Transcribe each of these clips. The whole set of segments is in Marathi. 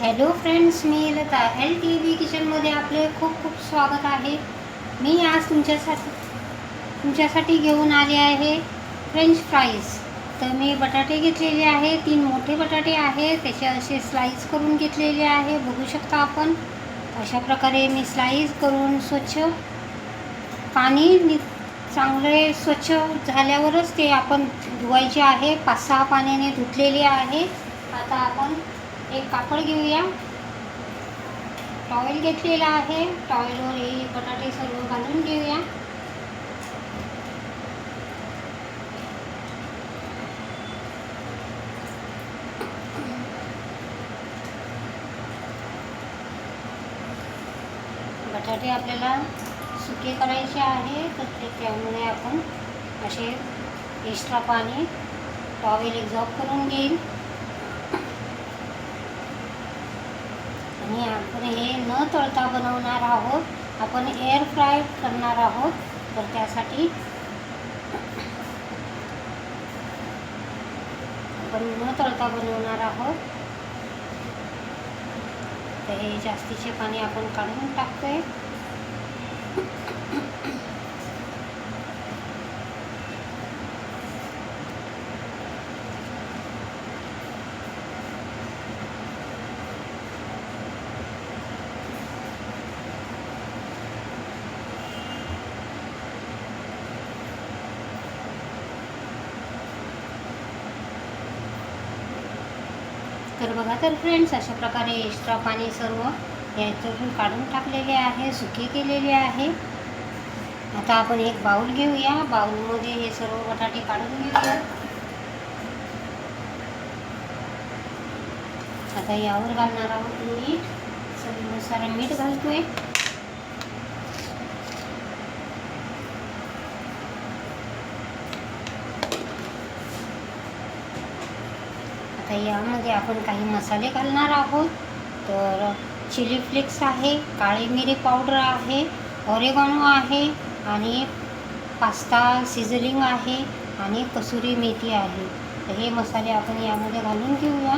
हॅलो फ्रेंड्स, मी लता LTV किचनमध्ये आपले खूप खूप स्वागत आहे. मी आज तुमच्यासाठी घेऊन आले आहे फ्रेंच फ्राईज. तर मी बटाटे घेतलेले आहे, 3 मोठे बटाटे आहे, त्याचे असे स्लाईस करून घेतलेले आहे. बघू शकता आपण अशा प्रकारे मी स्लाईस करून स्वच्छ पाणी चांगले स्वच्छ झाल्यावरच ते आपण धुवायचे आहे. 5-6 पाण्याने धुतलेले आहे. आता आपण एक कापड घेऊया. टॉवेल घेतलेला आहे. टॉवेलवर हे बटाटे सर्व घालून घेऊया. बटाटे आपल्याला सुके करायचे आहे, तर त्यामुळे आपण असे एक्स्ट्रा पाणी टॉवेल एक्झॉर्ब करून घेईल. आणि आपण हे न तळता बनवणार आहोत, आपण एअर फ्राय करणार आहोत. तर त्यासाठी आपण न तळता बनवणार आहोत. तर हे जास्तीचे पाणी आपण काढून टाकतोय. तर बघा तर फ्रेंड्स, अशा प्रकारे एक्स्ट्रा पाणी सर्व याच्यातून काढून टाकलेले आहे, सुके केलेले आहे. आता आपण एक बाउल घेऊया. बाउलमध्ये हे सर्व बटाटे काढून घेऊया. आता यावर घालणार आहोत मीठ. चवीनुसार मीठ घालतोय. आता यामध्ये आपण काही मसाले घालणार आहोत. तर चिली फ्लेक्स आहे, काळी मिरी पावडर आहे, ऑरेगॅनो आहे आणि पास्ता सिझलिंग आहे आणि कसुरी मेथी आहे. तर हे मसाले आपण यामध्ये घालून घेऊया.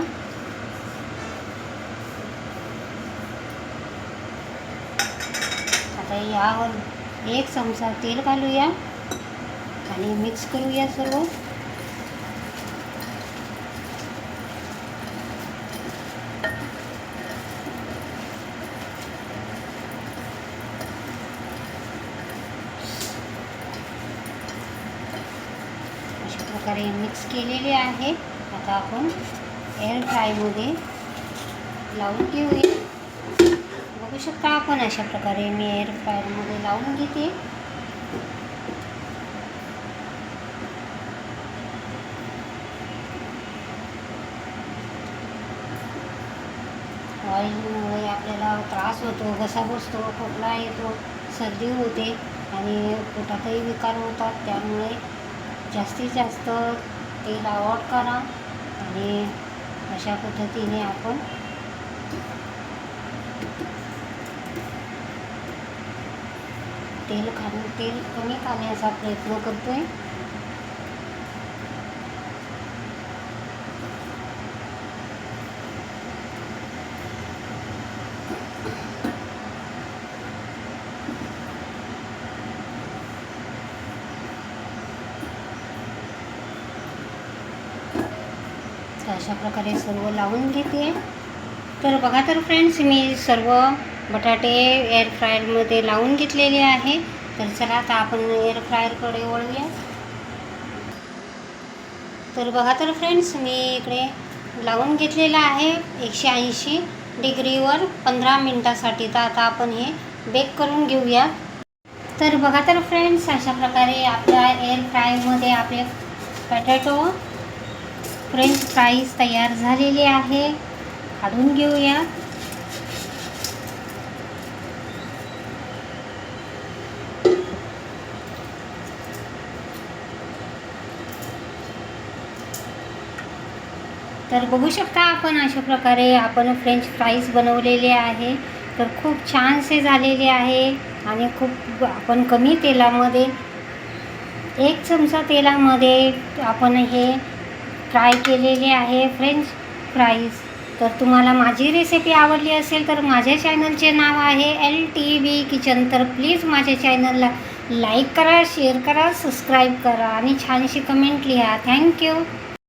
आता यावर 1 चमचा तेल घालूया आणि मिक्स करूया सर्व. प्रकारे मिक्स केलेले आहे. आता आपण एअर फ्रायमध्ये लावून घेऊया. बघू शकता आपण अशा प्रकारे मी एअर फ्रायरमध्ये लावून घेते. ऑइलमुळे आपल्याला त्रास होतो, घसा बसतो, खोकला येतो, सर्दी होते आणि पोटातही विकार होतात. त्यामुळे जास्तीत जास्त तेल अवॉइड करा आणि अशा पद्धतीने आपण तेल कमी खाण्याचा प्रयत्न करतोय. अशा प्रकारे सर्व लावून घेते. तर बघा तर फ्रेंड्स, मी सर्व बटाटे एअर फ्रायरमध्ये लावून घेतलेले आहे. तर चला आता आपण एअर फ्रायरकडे वळूया. तर बघा तर फ्रेंड्स, मी इकडे लावून घेतलेलं आहे 180 डिग्रीवर 15 मिनटासाठी. तर आता आपण हे बेक करून घेऊया. तर बघा तर फ्रेंड्स, अशा प्रकारे आपल्या एअर फ्रायमध्ये आपले बटाटो फ्रेंच फ्राईज तयार झालेले आहे. काढून घेऊया. तर बघू शकता आपण अशा प्रकारे आपण फ्रेंच फ्राईज बनवलेले आहे. तर खूप छानसे झालेले आहे आणि खूप आपण कमी तेलामध्ये 1 चमचा तेलामध्ये आपण हे फ्राय केलेले आहे फ्रेंच फ्राईज. तर तुम्हाला माझी रेसिपी आवडली असेल तर माझ्या चॅनलचे नाव आहे LTV किचन. तर प्लीज माझ्या चॅनलला लाईक करा, शेअर करा, सबस्क्राईब करा आणि छानशी कमेंट लिहा. थँक्यू.